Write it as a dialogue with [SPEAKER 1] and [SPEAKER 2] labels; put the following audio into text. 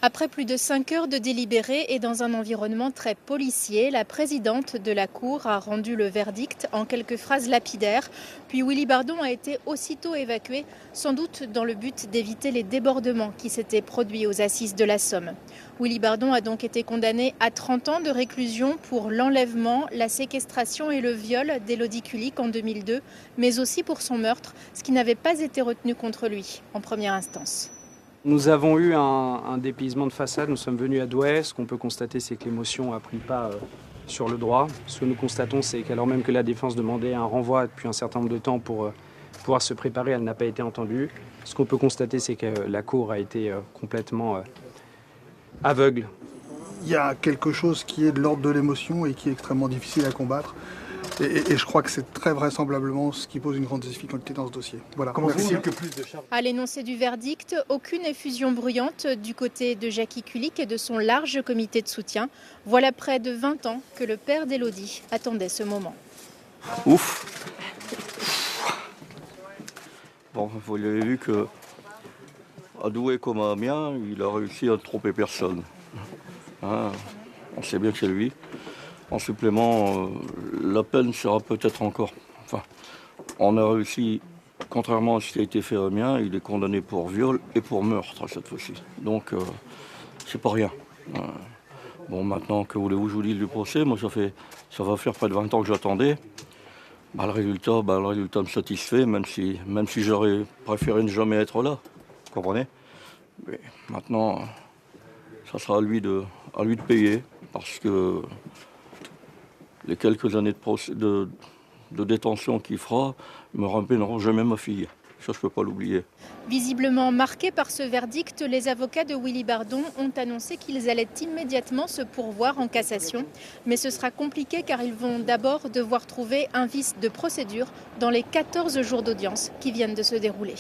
[SPEAKER 1] Après plus de 5 heures de délibéré et dans un environnement très policier, la présidente de la Cour a rendu le verdict en quelques phrases lapidaires. Puis Willy Bardon a été aussitôt évacué, sans doute dans le but d'éviter les débordements qui s'étaient produits aux assises de la Somme. Willy Bardon a donc été condamné à 30 ans de réclusion pour l'enlèvement, la séquestration et le viol d'Élodie Kulik en 2002, mais aussi pour son meurtre, ce qui n'avait pas été retenu contre lui en première instance.
[SPEAKER 2] Nous avons eu un dépaysement de façade, nous sommes venus à Douai. Ce qu'on peut constater, c'est que l'émotion a pris le pas sur le droit. Ce que nous constatons, c'est qu'alors même que la défense demandait un renvoi depuis un certain nombre de temps pour pouvoir se préparer, elle n'a pas été entendue. Ce qu'on peut constater, c'est que la Cour a été complètement aveugle.
[SPEAKER 3] Il y a quelque chose qui est de l'ordre de l'émotion et qui est extrêmement difficile à combattre. Et je crois que c'est très vraisemblablement ce qui pose une grande difficulté dans ce dossier. Voilà.
[SPEAKER 4] Merci. Que plus de charges.
[SPEAKER 1] À l'énoncé du verdict, aucune effusion bruyante du côté de Jackie Kulik et de son large comité de soutien. Voilà près de 20 ans que le père d'Élodie attendait ce moment.
[SPEAKER 5] Ouf. Bon, vous l'avez vu que à Douai comme à Amiens, il a réussi à ne tromper personne. Hein, on sait bien que c'est lui. En supplément, la peine sera peut-être encore... Enfin, on a réussi, contrairement à ce qui a été fait à Amiens, il est condamné pour viol et pour meurtre cette fois-ci. Donc, c'est pas rien. Bon, maintenant, que voulez-vous que je vous dise du procès? Moi, ça va faire près de 20 ans que j'attendais. Le résultat me satisfait, même si j'aurais préféré ne jamais être là. Vous comprenez? Mais maintenant, ça sera à lui de payer, parce que les quelques années de détention qu'il fera me ramèneront jamais ma fille. Ça, je ne peux pas l'oublier.
[SPEAKER 1] Visiblement marqués par ce verdict, les avocats de Willy Bardon ont annoncé qu'ils allaient immédiatement se pourvoir en cassation. Mais ce sera compliqué car ils vont d'abord devoir trouver un vice de procédure dans les 14 jours d'audience qui viennent de se dérouler.